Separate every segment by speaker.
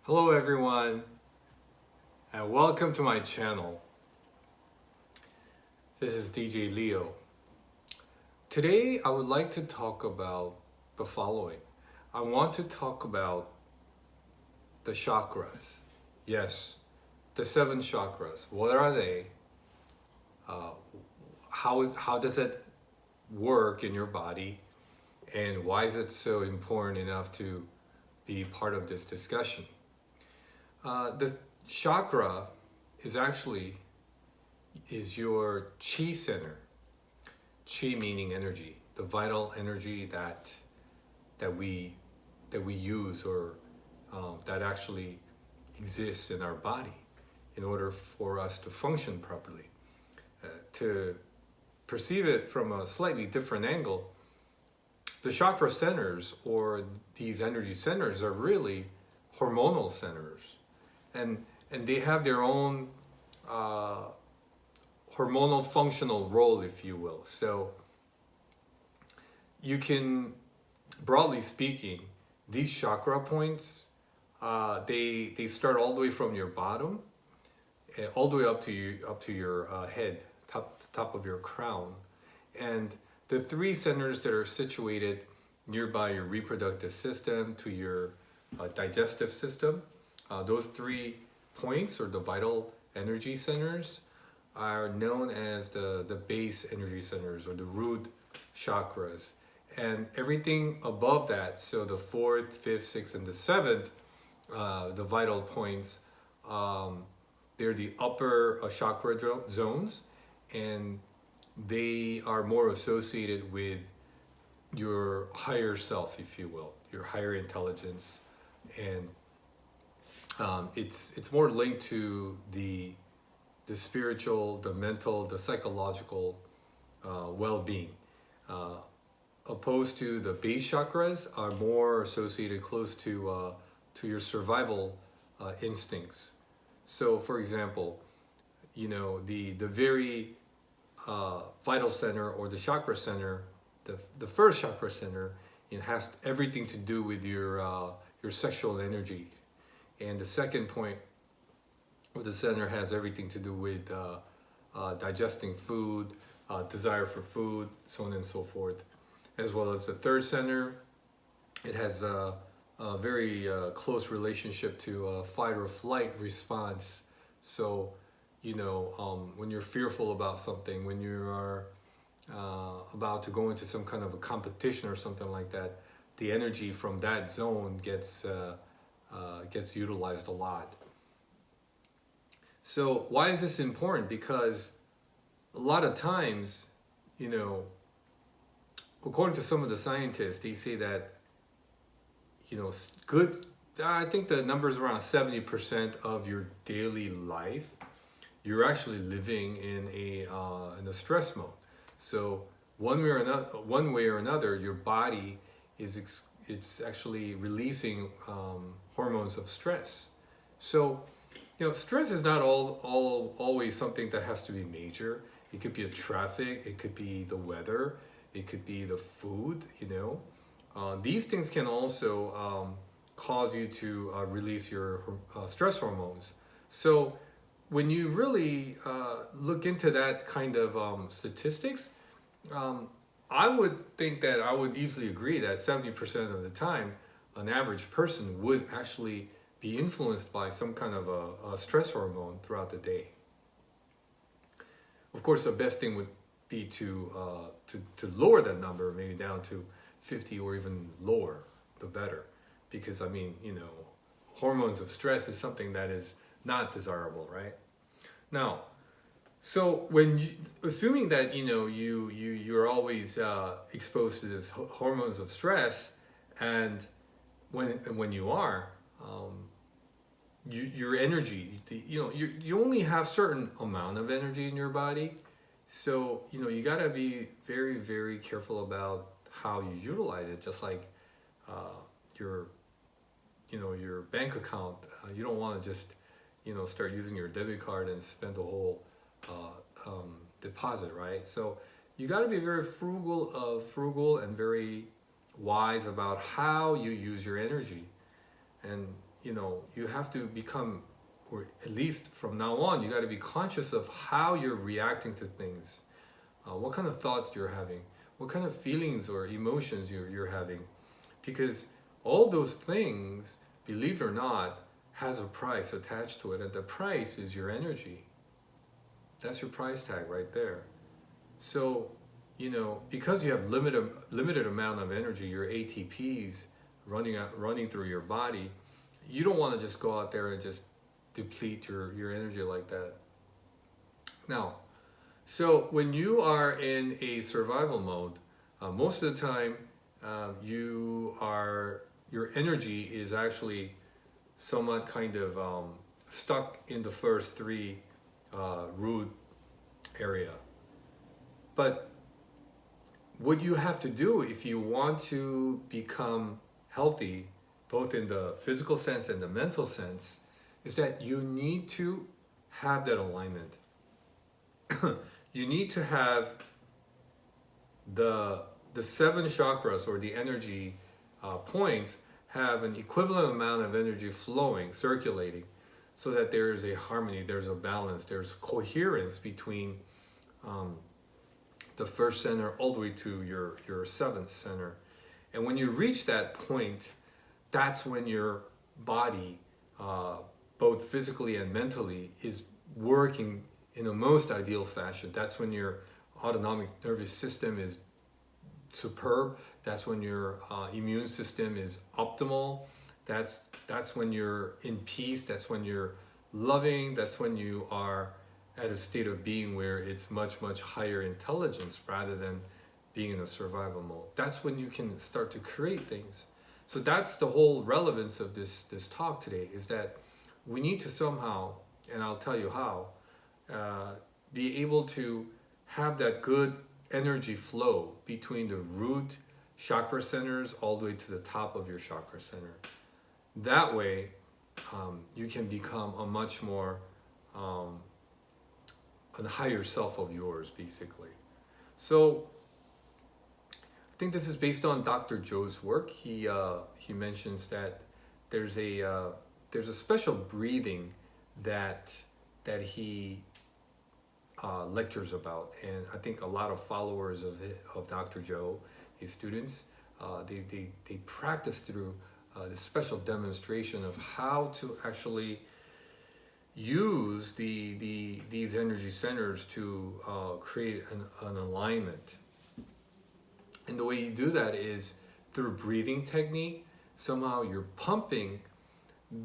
Speaker 1: Hello everyone and welcome to my channel. This is DJ Leo. Today I would like to talk about the following. I want to talk about the chakras. Yes, the 7 chakras. What are they? Uh, how does it work in your body? And why is it so important enough to be part of this discussion? The chakra is your chi center. Chi meaning energy, the vital energy that we use or that actually exists in our body in order for us to function properly. To perceive it from a slightly different angle, the chakra centers or these energy centers are really hormonal centers, and they have their own hormonal functional role, if you will. So you can, broadly speaking, these chakra points, they start all the way from your bottom, all the way up to your head, top of your crown, and the 3 centers that are situated nearby your reproductive system to your digestive system. Those 3 points, or the vital energy centers, are known as the base energy centers, or the root chakras. And everything above that, so the 4th, 5th, 6th, and the 7th, the vital points, they're the upper chakra zones, and they are more associated with your higher self, if you will, your higher intelligence, and it's more linked to the spiritual, the mental, the psychological well-being, opposed to the base chakras are more associated close to your survival instincts. So, for example, the very vital center, or the chakra center, the first chakra center, it has everything to do with your sexual energy, and the second point of the center has everything to do with digesting food, desire for food, so on and so forth. As well as the third center, it has a very close relationship to fight or flight response. So, when you're fearful about something, when you are about to go into some kind of a competition or something like that, the energy from that zone gets utilized a lot. So why is this important? Because a lot of times, according to some of the scientists, they say that, good, I think the number is around 70% of your daily life, you're actually living in a stress mode. So one way or another, your body it's actually releasing hormones of stress. So, stress is not always something that has to be major. It could be a traffic, it could be the weather, it could be the food. These things can also cause you to release your stress hormones. So when you really look into that kind of statistics, I would think that I would easily agree that 70% of the time, an average person would actually be influenced by some kind of a stress hormone throughout the day. Of course, the best thing would be to lower that number, maybe down to 50 or even lower, the better. Because hormones of stress is something that is not desirable, right? Now, so assuming that you're always exposed to this hormones of stress, and when you are, your energy, you only have certain amount of energy in your body, so you gotta be very, very careful about how you utilize it. Just like your bank account, you don't want to just start using your debit card and spend the whole deposit, right? So you got to be very frugal and very wise about how you use your energy. And you have to become, or at least from now on, you got to be conscious of how you're reacting to things, what kind of thoughts you're having, what kind of feelings or emotions you're having, because all those things, believe it or not, has a price attached to it, and the price is your energy. That's your price tag right there. So, because you have limited amount of energy, your ATPs running through your body, you don't want to just go out there and just deplete your energy like that. Now, so when you are in a survival mode, most of the time, your energy is actually somewhat kind of stuck in the first three root area. But what you have to do if you want to become healthy, both in the physical sense and the mental sense, is that you need to have that alignment. You need to have the seven chakras, or the energy points, have an equivalent amount of energy flowing, circulating, so that there is a harmony, there's a balance, there's coherence between the first center all the way to your seventh center. And when you reach that point, that's when your body, both physically and mentally, is working in the most ideal fashion. That's when your autonomic nervous system is superb. That's when your immune system is optimal. That's when you're in peace. That's when you're loving. That's when you are at a state of being where it's much, much higher intelligence rather than being in a survival mode. That's when you can start to create things. So that's the whole relevance of this talk today, is that we need to somehow, and I'll tell you how, be able to have that good energy flow between the root chakra centers all the way to the top of your chakra center. That way, you can become a much more a higher self of yours, basically. So I think this is based on Dr. Joe's work. He mentions that there's a special breathing that he lectures about, and I think a lot of followers of Dr. Joe, his students, they practice through this special demonstration of how to actually use these energy centers to create an alignment. And the way you do that is through breathing technique. Somehow you're pumping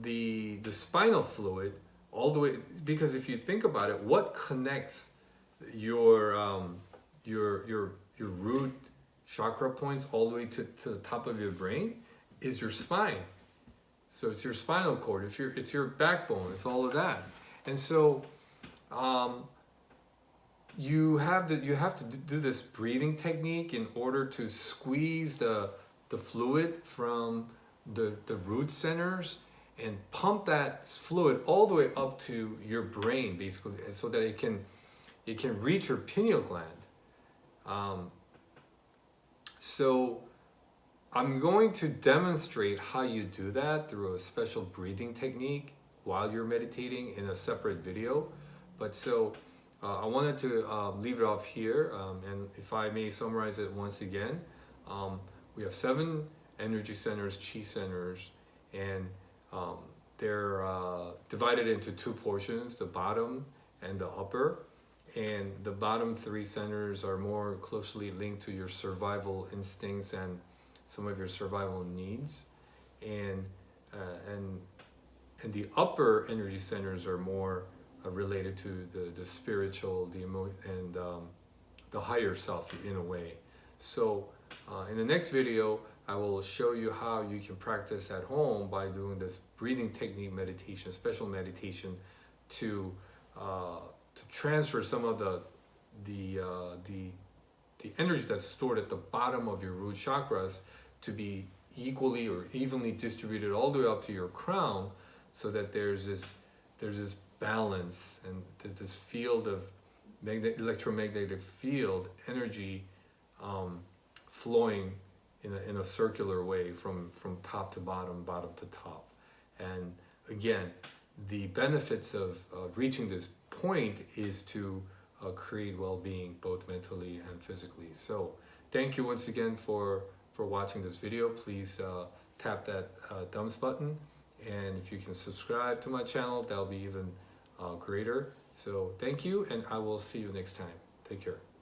Speaker 1: the spinal fluid all the way, because if you think about it, what connects your root chakra points all the way to the top of your brain is your spine. So it's your spinal cord, it's your backbone, it's all of that. And so you have to do this breathing technique in order to squeeze the fluid from the root centers and pump that fluid all the way up to your brain, basically, so that it can reach your pineal gland. So I'm going to demonstrate how you do that through a special breathing technique while you're meditating in a separate video. But so I wanted to leave it off here, and if I may summarize it once again, we have 7 energy centers, chi centers, and they're divided into 2 portions, the bottom and the upper. And the bottom 3 centers are more closely linked to your survival instincts and some of your survival needs, and the upper energy centers are more related to the spiritual, and the higher self in a way. So in the next video, I will show you how you can practice at home by doing this breathing technique meditation, special meditation, to transfer some of the energy that's stored at the bottom of your root chakras to be equally or evenly distributed all the way up to your crown, so that there's this balance and there's this field of electromagnetic field energy flowing in a circular way from top to bottom, bottom to top. And again, the benefits of reaching this point is to create well-being both mentally and physically. So thank you once again for watching this video. Please tap that thumbs button, and if you can subscribe to my channel, that'll be even greater. So thank you, and I will see you next time. Take care.